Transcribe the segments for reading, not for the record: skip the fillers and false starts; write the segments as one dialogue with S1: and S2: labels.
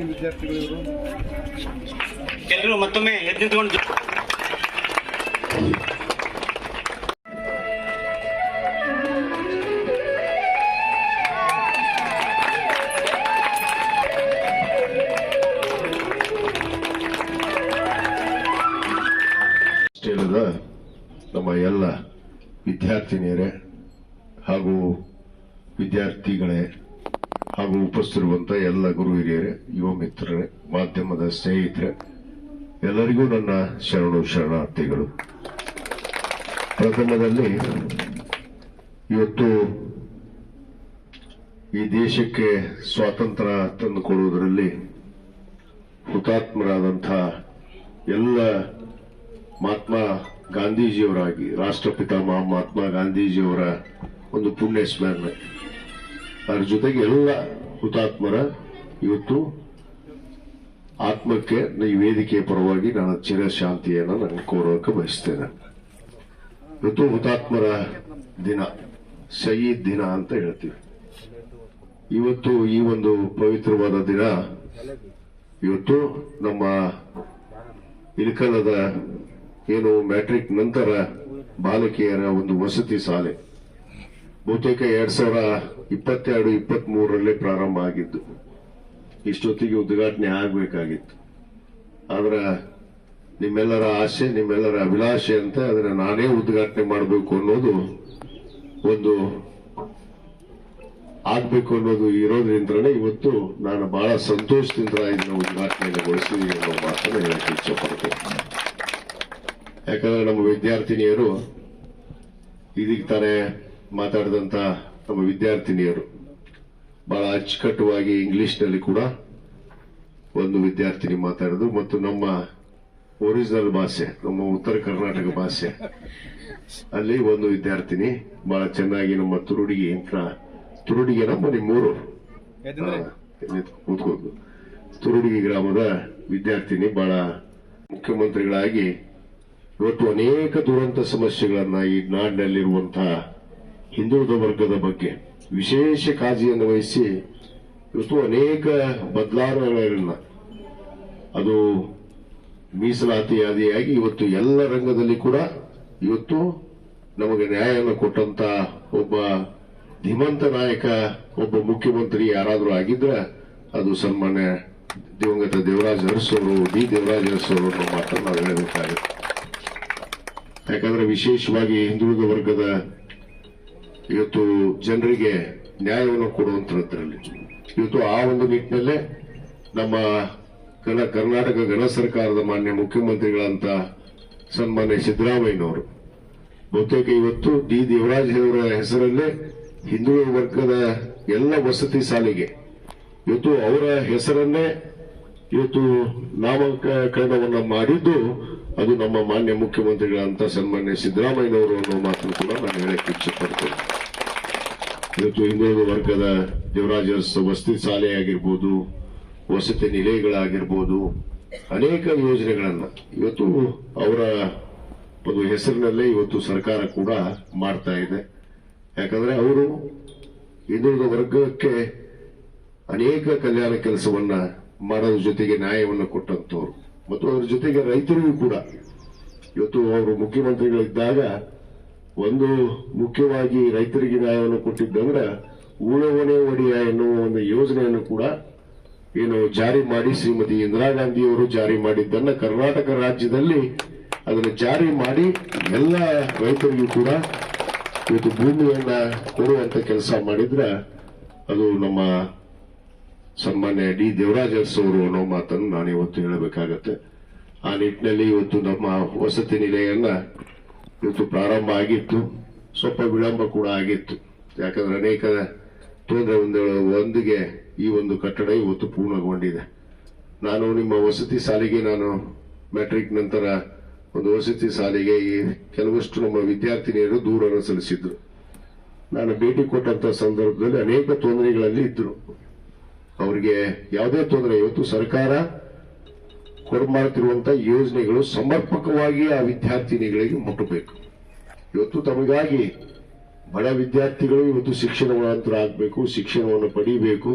S1: ವಿದ್ಯಾರ್ಥಿಗಳು
S2: ಎಲ್ಲರೂ ಮತ್ತೊಮ್ಮೆ ಎದ್ದು ನಿಂತ್ಕೊಂಡು
S3: ನಮ್ಮ ಎಲ್ಲ ವಿದ್ಯಾರ್ಥಿನಿಯರೇ ಹಾಗೂ ವಿದ್ಯಾರ್ಥಿಗಳೇ ಹಾಗೂ ಉಪಸ್ಥಿತಿರುವಂತ ಎಲ್ಲ ಗುರು ಹಿರಿಯರೇ, ಯುವ ಮಿತ್ರರೇ, ಮಾಧ್ಯಮದ ಸ್ನೇಹಿತರೆ, ಎಲ್ಲರಿಗೂ ನನ್ನ ಶರಣಾರ್ಥಿಗಳು. ಪ್ರಥಮದಲ್ಲಿ ಇವತ್ತು ಈ ದೇಶಕ್ಕೆ ಸ್ವಾತಂತ್ರ್ಯ ತಂದುಕೊಡುವುದರಲ್ಲಿ ಹುತಾತ್ಮರಾದಂತಹ ಎಲ್ಲ ಮಹಾತ್ಮ ಗಾಂಧೀಜಿಯವರಾಗಿ ರಾಷ್ಟ್ರಪಿತ ಮಹಾತ್ಮ ಗಾಂಧೀಜಿಯವರ ಒಂದು ಪುಣ್ಯ ಸ್ಮರಣೆ, ಅದರ ಜೊತೆಗೆ ಎಲ್ಲ ಹುತಾತ್ಮರ ಇವತ್ತು ಆತ್ಮಕ್ಕೆ ಈ ವೇದಿಕೆಯ ಪರವಾಗಿ ನಾನು ಚಿರಶಾಂತಿಯನ್ನು ನಾನು ಕೋರೋಕೆ ಬಯಸ್ತೇನೆ. ಇವತ್ತು ಹುತಾತ್ಮರ ದಿನ, ಶಹೀದ್ ದಿನ ಅಂತ ಹೇಳ್ತೀವಿ. ಇವತ್ತು ಈ ಒಂದು ಪವಿತ್ರವಾದ ದಿನ ಇವತ್ತು ನಮ್ಮ ಇಳಕಲದ ಏನು ಮ್ಯಾಟ್ರಿಕ್ ನಂತರ ಬಾಲಕಿಯರ ಒಂದು ವಸತಿ ಶಾಲೆ ಬಹುತೇಕ 2022-23 ಪ್ರಾರಂಭ ಆಗಿದ್ದು, ಇಷ್ಟೊತ್ತಿಗೆ ಉದ್ಘಾಟನೆ ಆಗಬೇಕಾಗಿತ್ತು. ಆದ್ರೆ ನಿಮ್ಮೆಲ್ಲರ ಆಸೆ, ನಿಮ್ಮೆಲ್ಲರ ಅಭಿಲಾಷೆ ಅಂತ ಅದನ್ನ ನಾನೇ ಉದ್ಘಾಟನೆ ಮಾಡಬೇಕು ಅನ್ನೋದು ಒಂದು ಆಗ್ಬೇಕು ಅನ್ನೋದು ಇರೋದ್ರಿಂದಲೇ ಇವತ್ತು ನಾನು ಬಹಳ ಸಂತೋಷದಿಂದ ಇದನ್ನ ಉದ್ಘಾಟನೆಗೊಳಿಸಿದೀನಿ ಅನ್ನೋ ಮಾತನ್ನು ಹೇಳಕ್ಕೆ ಇಚ್ಛೆಪಡ್ತೇನೆ. ಯಾಕಂದ್ರೆ ನಮ್ಮ ವಿದ್ಯಾರ್ಥಿನಿಯರು ಇದೀಗ ತಾನೇ ಮಾತಾಡಿದಂತ ನಮ್ಮ ವಿದ್ಯಾರ್ಥಿನಿಯರು ಬಹಳ ಅಚ್ಚುಕಟ್ಟುವಾಗಿ ಇಂಗ್ಲಿಷ್ನಲ್ಲಿ ಕೂಡ ಒಂದು ವಿದ್ಯಾರ್ಥಿನಿ ಮಾತಾಡಿದ್ರು ಮತ್ತು ನಮ್ಮ ಒರಿಜಿನಲ್ ಭಾಷೆ, ನಮ್ಮ ಉತ್ತರ ಕರ್ನಾಟಕ ಭಾಷೆ ಅಲ್ಲಿ ಒಂದು ವಿದ್ಯಾರ್ಥಿನಿ ಬಹಳ ಚೆನ್ನಾಗಿ ನಮ್ಮ ತುರುಡಿಗೆ ನಮ್ಮ ನಿಮ್ಮೂರು ತುರುಡಿಗೆ ಗ್ರಾಮದ ವಿದ್ಯಾರ್ಥಿನಿ ಬಹಳ ಮುಖ್ಯಮಂತ್ರಿಗಳಾಗಿ ಇವತ್ತು ಅನೇಕ ದುರಂತ ಸಮಸ್ಯೆಗಳನ್ನ ಈ ನಾಡಿನಲ್ಲಿರುವಂತಹ ಹಿಂದುಳಿದ ವರ್ಗದ ಬಗ್ಗೆ ವಿಶೇಷ ಕಾಳಜಿಯನ್ನು ವಹಿಸಿ ಇವತ್ತು ಅನೇಕ ಬದಲಾವಣೆಗಳನ್ನ ಅದು ಮೀಸಲಾತಿ ಆದಿಯಾಗಿ ಇವತ್ತು ಎಲ್ಲ ರಂಗದಲ್ಲಿ ಕೂಡ ಇವತ್ತು ನಮಗೆ ನ್ಯಾಯವನ್ನು ಕೊಟ್ಟಂತ ಒಬ್ಬ ಧೀಮಂತ ನಾಯಕ, ಒಬ್ಬ ಮುಖ್ಯಮಂತ್ರಿ ಯಾರಾದರೂ ಆಗಿದ್ರೆ ಅದು ಸನ್ಮಾನ್ಯ ದಿವಂಗತ ದೇವರಾಜ ಅರಸು ಅವರು, ದೇವರಾಜ ಅರಸು ಅವರನ್ನು ಮಾತ್ರ ನಾವು ಹೇಳಬೇಕಾಗುತ್ತೆ. ಯಾಕಂದ್ರೆ ವಿಶೇಷವಾಗಿ ಹಿಂದುಳಿದ ವರ್ಗದ ಇವತ್ತು ಜನರಿಗೆ ನ್ಯಾಯವನ್ನು ಕೊಡುವಂತದ್ರಲ್ಲಿ ಇವತ್ತು ಆ ಒಂದು ನಿಟ್ಟಿನಲ್ಲೇ ನಮ್ಮ ಕರ್ನಾಟಕ ಗಣ ಸರ್ಕಾರದ ಮಾನ್ಯ ಮುಖ್ಯಮಂತ್ರಿಗಳಂತ ಸನ್ಮಾನ್ಯ ಸಿದ್ದರಾಮಯ್ಯನವರು ಬಹುತೇಕ ಇವತ್ತು ದೇವರಾಜ್ ಅವರ ಹೆಸರಲ್ಲೇ ಹಿಂದುಳಿದ ವರ್ಗದ ಎಲ್ಲ ವಸತಿ ಶಾಲೆಗೆ ಇವತ್ತು ಅವರ ಹೆಸರನ್ನೇ ಇವತ್ತು ನಾಮಕರಣವನ್ನ ಮಾಡಿದ್ದು ಅದು ನಮ್ಮ ಮಾನ್ಯ ಮುಖ್ಯಮಂತ್ರಿಗಳಂತ ಸನ್ಮಾನ್ಯ ಸಿದ್ದರಾಮಯ್ಯನವರು ಅನ್ನೋ ಮಾತನ್ನು ಕೂಡ ನಾನು ಹೇಳಕ್ಕೆ ಇಚ್ಛೆಪಡ್ತೇನೆ. ಇವತ್ತು ಹಿಂದುಳಿದ ವರ್ಗದ ದೇವರಾಜ ವಸತಿ ಶಾಲೆ ಆಗಿರ್ಬೋದು, ವಸತಿ ನಿಲಯಗಳಾಗಿರ್ಬೋದು, ಅನೇಕ ಯೋಜನೆಗಳನ್ನ ಇವತ್ತು ಅವರ ಒಂದು ಹೆಸರಿನಲ್ಲೇ ಇವತ್ತು ಸರ್ಕಾರ ಕೂಡ ಮಾಡ್ತಾ ಇದೆ. ಯಾಕಂದ್ರೆ ಅವರು ಹಿಂದುಳಿದ ವರ್ಗಕ್ಕೆ ಅನೇಕ ಕಲ್ಯಾಣ ಕೆಲಸವನ್ನ ಮಾಡೋದ್ರ ಜೊತೆಗೆ ನ್ಯಾಯವನ್ನು ಕೊಟ್ಟಂತವ್ರು ಮತ್ತು ಅದರ ಜೊತೆಗೆ ರೈತರಿಗೂ ಕೂಡ ಇವತ್ತು ಅವರು ಮುಖ್ಯಮಂತ್ರಿಗಳಿದ್ದಾಗ ಒಂದು ಮುಖ್ಯವಾಗಿ ರೈತರಿಗೆ ನ್ಯಾಯವನ್ನು ಕೊಟ್ಟಿದ್ದಂದ್ರೆ ಉಳುವನೆ ಒಡೆಯ ಎನ್ನುವ ಒಂದು ಯೋಜನೆಯನ್ನು ಕೂಡ ಏನು ಜಾರಿ ಮಾಡಿ ಶ್ರೀಮತಿ ಇಂದಿರಾ ಗಾಂಧಿಯವರು ಜಾರಿ ಮಾಡಿದ್ದನ್ನ ಕರ್ನಾಟಕ ರಾಜ್ಯದಲ್ಲಿ ಅದನ್ನು ಜಾರಿ ಮಾಡಿ ಎಲ್ಲ ರೈತರಿಗೂ ಕೂಡ ಇವತ್ತು ಭೂಮಿಯನ್ನ ಕೊಡುವಂತ ಕೆಲಸ ಮಾಡಿದ್ರೆ ಅದು ನಮ್ಮ ಸನ್ಮಾನ್ಯ ದೇವರಾಜ ಅರಸು ಅವರು ಅನ್ನೋ ಮಾತನ್ನು ನಾನು ಇವತ್ತು ಹೇಳಬೇಕಾಗತ್ತೆ. ಆ ನಿಟ್ಟಿನಲ್ಲಿ ಇವತ್ತು ನಮ್ಮ ವಸತಿ ನಿಲಯನ್ನ ಇವತ್ತು ಪ್ರಾರಂಭ ಆಗಿತ್ತು, ಸ್ವಲ್ಪ ವಿಳಂಬ ಕೂಡ ಆಗಿತ್ತು. ಯಾಕಂದ್ರೆ ಅನೇಕ ತೊಂದರೆಯೊಂದಿಗೆ ಈ ಒಂದು ಕಟ್ಟಡ ಇವತ್ತು ಪೂರ್ಣಗೊಂಡಿದೆ. ನಾನು ನಿಮ್ಮ ವಸತಿ ಶಾಲೆಗೆ ನಾನು ಮ್ಯಾಟ್ರಿಕ್ ನಂತರ ಒಂದು ವಸತಿ ಶಾಲೆಗೆ ಕೆಲವಷ್ಟು ನಮ್ಮ ವಿದ್ಯಾರ್ಥಿನಿಯರು ದೂರನ್ನು ಸಲ್ಲಿಸಿದ್ರು. ನಾನು ಭೇಟಿ ಕೊಟ್ಟಂತ ಸಂದರ್ಭದಲ್ಲಿ ಅನೇಕ ತೊಂದರೆಗಳಲ್ಲಿ ಇದ್ರು. ಅವರಿಗೆ ಯಾವುದೇ ತೊಂದರೆ ಇವತ್ತು ಸರ್ಕಾರ ಕೊಡ್ಮಾಡ್ತಿರುವಂತಹ ಯೋಜನೆಗಳು ಸಮರ್ಪಕವಾಗಿ ಆ ವಿದ್ಯಾರ್ಥಿನಿಗಳಿಗೆ ಮುಟ್ಟಬೇಕು. ಇವತ್ತು ತಮಗಾಗಿ ಬಡ ವಿದ್ಯಾರ್ಥಿಗಳು ಇವತ್ತು ಶಿಕ್ಷಣವಂತರ ಆಗಬೇಕು, ಶಿಕ್ಷಣವನ್ನು ಪಡಿಬೇಕು,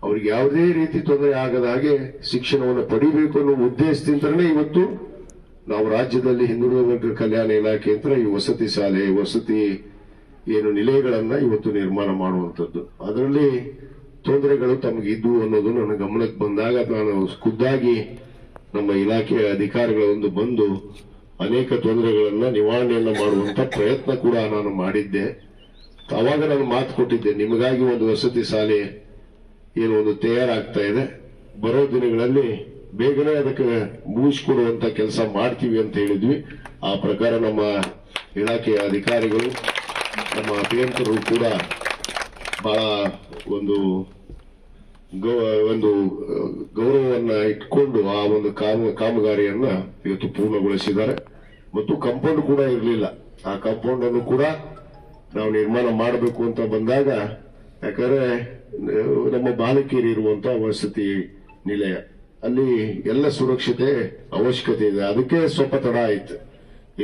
S3: ಅವ್ರಿಗೆ ಯಾವುದೇ ರೀತಿ ತೊಂದರೆ ಆಗದ ಹಾಗೆ ಶಿಕ್ಷಣವನ್ನು ಪಡಿಬೇಕು ಅನ್ನೋ ಉದ್ದೇಶದಿಂದಲೇ ಇವತ್ತು ನಾವು ರಾಜ್ಯದಲ್ಲಿ ಹಿಂದುಳಿದ ವರ್ಗ ಕಲ್ಯಾಣ ಇಲಾಖೆ ಅಂತ ಈ ವಸತಿ ಶಾಲೆ, ವಸತಿ ಏನು ನಿಲಯಗಳನ್ನ ಇವತ್ತು ನಿರ್ಮಾಣ ಮಾಡುವಂಥದ್ದು. ಅದರಲ್ಲಿ ತೊಂದರೆಗಳು ತಮಗಿದ್ದು ಅನ್ನೋದು ನನ್ನ ಗಮನಕ್ಕೆ ಬಂದಾಗ ನಾನು ಖುದ್ದಾಗಿ ನಮ್ಮ ಇಲಾಖೆಯ ಅಧಿಕಾರಿಗಳ ಬಂದು ಅನೇಕ ತೊಂದರೆಗಳನ್ನ ನಿವಾರಣೆಯನ್ನ ಮಾಡುವಂತ ಪ್ರಯತ್ನ ಕೂಡ ನಾನು ಮಾಡಿದ್ದೆ. ಅವಾಗ ನಾನು ಮಾತು ಕೊಟ್ಟಿದ್ದೆ, ನಿಮಗಾಗಿ ಒಂದು ವಸತಿ ಶಾಲೆ ಏನು ಒಂದು ತಯಾರಾಗ್ತಾ ಇದೆ, ಬರೋ ದಿನಗಳಲ್ಲಿ ಬೇಗನೆ ಅದಕ್ಕೆ ಮುಗಿಸ್ಕೊಡುವಂತ ಕೆಲಸ ಮಾಡ್ತೀವಿ ಅಂತ ಹೇಳಿದ್ವಿ. ಆ ಪ್ರಕಾರ ನಮ್ಮ ಇಲಾಖೆಯ ಅಧಿಕಾರಿಗಳು, ನಮ್ಮ ಅಭಿಯಂತರರು ಕೂಡ ಬಹಳ ಒಂದು ಗೌರವವನ್ನ ಇಟ್ಕೊಂಡು ಆ ಒಂದು ಕಾಮಗಾರಿಯನ್ನ ಇವತ್ತು ಪೂರ್ಣಗೊಳಿಸಿದ್ದಾರೆ. ಮತ್ತು ಕಾಂಪೌಂಡ್ ಕೂಡ ಇರಲಿಲ್ಲ, ಆ ಕಾಂಪೌಂಡ್ ಅನ್ನು ಕೂಡ ನಾವು ನಿರ್ಮಾಣ ಮಾಡಬೇಕು ಅಂತ ಬಂದಾಗ, ಯಾಕಂದ್ರೆ ನಮ್ಮ ಬಾಲಕಿಯರು ಇರುವಂತಹ ವಸತಿ ನಿಲಯ ಅಲ್ಲಿ ಎಲ್ಲ ಸುರಕ್ಷತೆ ಅವಶ್ಯಕತೆ ಇದೆ, ಅದಕ್ಕೆ ಸ್ವಲ್ಪ ತಡ ಆಯ್ತು.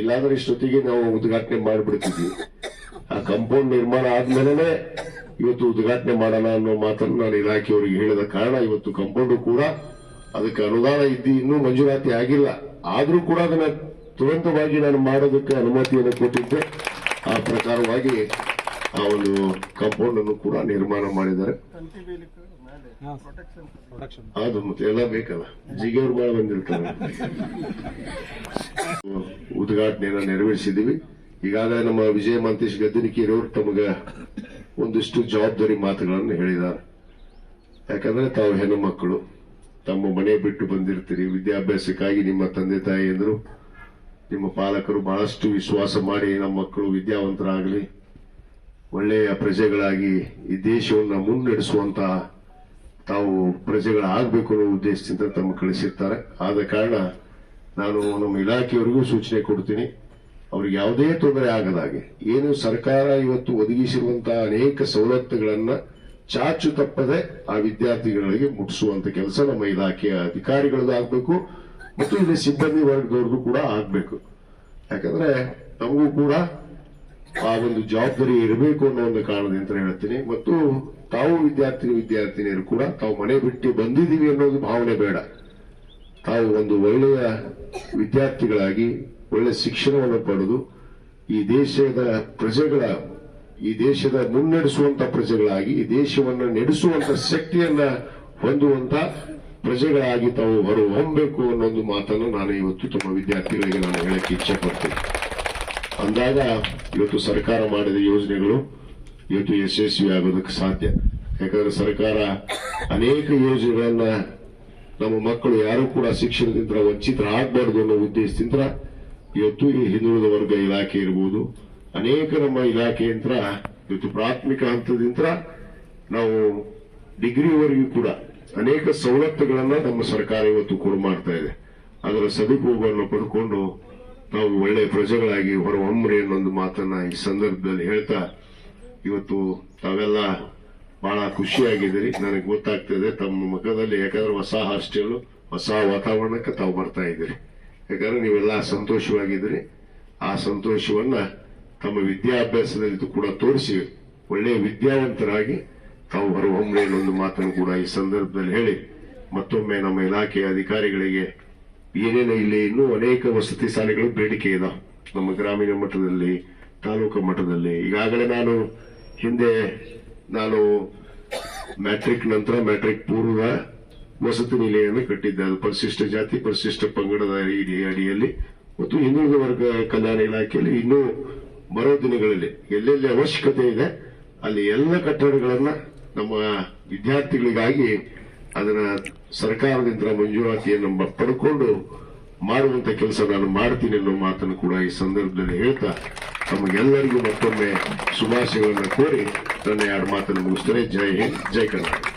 S3: ಇಲ್ಲಾಂದ್ರೆ ಇಷ್ಟೊತ್ತಿಗೆ ನಾವು ಉದ್ಘಾಟನೆ ಮಾಡಿಬಿಡ್ತಿದ್ವಿ. ಆ ಕಾಂಪೌಂಡ್ ನಿರ್ಮಾಣ ಆದ್ಮೇಲೆ ಇವತ್ತು ಉದ್ಘಾಟನೆ ಮಾಡೋಣ ಅನ್ನೋ ಮಾತನ್ನು ನಾನು ಇಲಾಖೆಯವರಿಗೆ ಹೇಳಿದ ಕಾರಣ ಇವತ್ತು ಕಾಂಪೌಂಡ್ ಕೂಡ ಅದಕ್ಕೆ ಅನುದಾನ ಇನ್ನೂ ಮಂಜೂರಾತಿ ಆಗಿಲ್ಲ. ಆದ್ರೂ ಕೂಡ ಅದನ್ನ ತುರಂತವಾಗಿ ನಾನು ಮಾಡೋದಕ್ಕೆ ಅನುಮತಿಯನ್ನು ಕೊಟ್ಟಿದ್ದೆ. ಆ ಪ್ರಕಾರವಾಗಿ ಆ ಒಂದು ಕಾಂಪೌಂಡ್ ಅನ್ನು ಕೂಡ ನಿರ್ಮಾಣ ಮಾಡಿದ್ದಾರೆ. ಅದು ಮತ್ತೆ ಎಲ್ಲ ಬೇಕಲ್ಲ, ಜಿಗೆಯವ್ರು ಬಾಳ ಬಂದಿರ್ತಾರೆ. ಉದ್ಘಾಟನೆಯನ್ನ ನೆರವೇರಿಸಿದ್ದೀವಿ. ಈಗಾಗಲೇ ನಮ್ಮ ವಿಜಯ ಮಾಂತೇಶ್ ಗದ್ದನಿಕೇರಿಯವರು ತಮಗ ಒಂದಿಷ್ಟು ಜವಾಬ್ದಾರಿ ಮಾತುಗಳನ್ನು ಹೇಳಿದ್ದಾರೆ. ಯಾಕಂದ್ರೆ ತಾವು ಹೆಣ್ಣು ಮಕ್ಕಳು, ತಮ್ಮ ಮನೆ ಬಿಟ್ಟು ಬಂದಿರ್ತೀರಿ, ವಿದ್ಯಾಭ್ಯಾಸಕ್ಕಾಗಿ ನಿಮ್ಮ ತಂದೆ ತಾಯಿಯಂದ್ರು ನಿಮ್ಮ ಪಾಲಕರು ಬಹಳಷ್ಟು ವಿಶ್ವಾಸ ಮಾಡಿ ನಮ್ಮ ಮಕ್ಕಳು ವಿದ್ಯಾವಂತರಾಗಲಿ, ಒಳ್ಳೆಯ ಪ್ರಜೆಗಳಾಗಿ ಈ ದೇಶವನ್ನು ಮುನ್ನಡೆಸುವಂತ ತಾವು ಪ್ರಜೆಗಳಾಗಬೇಕು ಅನ್ನೋ ಉದ್ದೇಶದಿಂದ ತಮ್ಮ ಕಳಿಸಿರ್ತಾರೆ. ಆದ ಕಾರಣ ನಾನು ನಮ್ಮ ಇಲಾಖೆಯವರಿಗೂ ಸೂಚನೆ ಕೊಡ್ತೀನಿ, ಅವ್ರಿಗೆ ಯಾವುದೇ ತೊಂದರೆ ಆಗದಾಗೆ ಏನು ಸರ್ಕಾರ ಇವತ್ತು ಒದಗಿಸಿರುವಂತಹ ಅನೇಕ ಸವಲತ್ತುಗಳನ್ನ ಚಾಚು ತಪ್ಪದೆ ಆ ವಿದ್ಯಾರ್ಥಿಗಳಿಗೆ ಮುಟ್ಟಿಸುವಂತ ಕೆಲಸ ನಮ್ಮ ಇಲಾಖೆಯ ಅಧಿಕಾರಿಗಳದ್ದು ಆಗ್ಬೇಕು ಮತ್ತು ಇಲ್ಲಿ ಸಿಬ್ಬಂದಿ ವರ್ಗದವ್ರದ್ದು ಕೂಡ ಆಗ್ಬೇಕು. ಯಾಕಂದ್ರೆ ನಮಗೂ ಕೂಡ ಆ ಒಂದು ಜವಾಬ್ದಾರಿ ಇರಬೇಕು ಅನ್ನೋ ಒಂದು ಕಾರಣದಿಂದ ಹೇಳ್ತೀನಿ. ಮತ್ತು ತಾವು ವಿದ್ಯಾರ್ಥಿನಿಯರು ಕೂಡ ತಾವು ಮನೆ ಬಿಟ್ಟು ಬಂದಿದ್ದೀವಿ ಅನ್ನೋದು ಭಾವನೆ ಬೇಡ. ತಾವು ಒಂದು ಒಳ್ಳೆಯ ವಿದ್ಯಾರ್ಥಿಗಳಾಗಿ ಒಳ್ಳೆ ಶಿಕ್ಷಣವನ್ನು ಪಡೆದು ಈ ದೇಶದ ಮುನ್ನಡೆಸುವಂತ ಪ್ರಜೆಗಳಾಗಿ ಈ ದೇಶವನ್ನು ನಡೆಸುವಂತ ಶಕ್ತಿಯನ್ನ ಹೊಂದುವಂತ ಪ್ರಜೆಗಳಾಗಿ ತಾವು ಹೊರಹೊಮ್ಮಬೇಕು ಅನ್ನೋದು ಮಾತನ್ನು ನಾನು ಇವತ್ತು ತಮ್ಮ ವಿದ್ಯಾರ್ಥಿಗಳಿಗೆ ನಾನು ಹೇಳಕ್ಕೆ ಇಚ್ಛೆ ಪಡ್ತೇನೆ. ಅಂದಾಗ ಇವತ್ತು ಸರ್ಕಾರ ಮಾಡಿದ ಯೋಜನೆಗಳು ಇವತ್ತು ಯಶಸ್ವಿ ಆಗೋದಕ್ಕೆ ಸಾಧ್ಯ. ಯಾಕಂದ್ರೆ ಸರ್ಕಾರ ಅನೇಕ ಯೋಜನೆಗಳನ್ನ ನಮ್ಮ ಮಕ್ಕಳು ಯಾರು ಕೂಡ ಶಿಕ್ಷಣದಿಂದ ವಂಚಿತರಾಗಬಾರ್ದು ಅನ್ನೋ ಉದ್ದೇಶದಿಂದ ಇವತ್ತು ಈ ಹಿಂದುಳಿದ ವರ್ಗ ಇಲಾಖೆ ಇರಬಹುದು, ಅನೇಕ ನಮ್ಮ ಇಲಾಖೆಯಂತ್ರ ಇವತ್ತು ಪ್ರಾಥಮಿಕ ಹಂತದಿಂದ ನಾವು ಡಿಗ್ರಿವರೆಗೂ ಕೂಡ ಅನೇಕ ಸವಲತ್ತುಗಳನ್ನ ನಮ್ಮ ಸರ್ಕಾರ ಇವತ್ತು ಕೊಡು ಮಾಡ್ತಾ ಇದೆ. ಅದರ ಸದುಪಯೋಗವನ್ನು ಪಡ್ಕೊಂಡು ನಾವು ಒಳ್ಳೆಯ ಪ್ರಜೆಗಳಾಗಿ ಹೊರಹೊಮ್ಮರಿ ಅನ್ನೊಂದು ಮಾತನ್ನ ಈ ಸಂದರ್ಭದಲ್ಲಿ ಹೇಳ್ತಾ, ಇವತ್ತು ತಾವೆಲ್ಲ ಬಹಳ ಖುಷಿಯಾಗಿದ್ದೀರಿ. ನನಗೆ ಗೊತ್ತಾಗ್ತದೆ ತಮ್ಮ ಮುಖದಲ್ಲಿ, ಯಾಕಂದ್ರೆ ಹೊಸ ಹಾಸ್ಟೆಲ್, ಹೊಸ ವಾತಾವರಣಕ್ಕೆ ತಾವು ಬರ್ತಾ ಇದ್ದೀರಿ. ಯಾಕಂದ್ರೆ ನೀವೆಲ್ಲ ಸಂತೋಷವಾಗಿದ್ದೀರಿ. ಆ ಸಂತೋಷವನ್ನ ತಮ್ಮ ವಿದ್ಯಾಭ್ಯಾಸದಲ್ಲಿ ಕೂಡ ತೋರಿಸಿ ಒಳ್ಳೆಯ ವಿದ್ಯಾವಂತರಾಗಿ ತಾವು ಹೊರಹೊಮ್ಮರಿ ಅನ್ನೊಂದು ಮಾತನ್ನು ಕೂಡ ಈ ಸಂದರ್ಭದಲ್ಲಿ ಹೇಳಿ, ಮತ್ತೊಮ್ಮೆ ನಮ್ಮ ಇಲಾಖೆಯ ಅಧಿಕಾರಿಗಳಿಗೆ ಏನೇನು ಇಲ್ಲಿ ಇನ್ನೂ ಅನೇಕ ವಸತಿ ಶಾಲೆಗಳು ಬೇಡಿಕೆ ಇದಾವೆ ನಮ್ಮ ಗ್ರಾಮೀಣ ಮಟ್ಟದಲ್ಲಿ, ತಾಲೂಕು ಮಟ್ಟದಲ್ಲಿ. ಈಗಾಗಲೇ ಹಿಂದೆ ನಾನು ಮ್ಯಾಟ್ರಿಕ್ ನಂತರ ಮ್ಯಾಟ್ರಿಕ್ ಪೂರ್ವದ ವಸತಿ ನಿಲಯವನ್ನು ಕಟ್ಟಿದ್ದೆ. ಅದು ಪರಿಶಿಷ್ಟ ಜಾತಿ ಪರಿಶಿಷ್ಟ ಪಂಗಡದ ಅಡಿಯಲ್ಲಿ ಮತ್ತು ಹಿಂದುಳಿದ ವರ್ಗ ಕಲ್ಯಾಣ ಇಲಾಖೆಯಲ್ಲಿ ಇನ್ನೂ ಬರೋ ದಿನಗಳಲ್ಲಿ ಎಲ್ಲೆಲ್ಲಿ ಅವಶ್ಯಕತೆ ಇದೆ ಅಲ್ಲಿ ಎಲ್ಲ ಕಟ್ಟಡಗಳನ್ನ ನಮ್ಮ ವಿದ್ಯಾರ್ಥಿಗಳಿಗಾಗಿ ಅದನ್ನ ಸರ್ಕಾರದಿಂದ ಮಂಜೂರಾತಿಯನ್ನು ಪಡ್ಕೊಂಡು ಮಾಡುವಂತ ಕೆಲಸ ನಾನು ಮಾಡ್ತೀನಿ ಅನ್ನೋ ಮಾತನ್ನು ಕೂಡ ಈ ಸಂದರ್ಭದಲ್ಲಿ ಹೇಳ್ತಾ ತಮಗೆಲ್ಲರಿಗೂ ಮತ್ತೊಮ್ಮೆ ಶುಭಾಶಯಗಳನ್ನು ಕೋರಿ ನನ್ನ ಎರಡು ಮಾತನ್ನು ಮುಗಿಸ್ತೇನೆ. ಜೈ ಹಿಂದ್, ಜೈ ಕರ್ನಾಟಕ.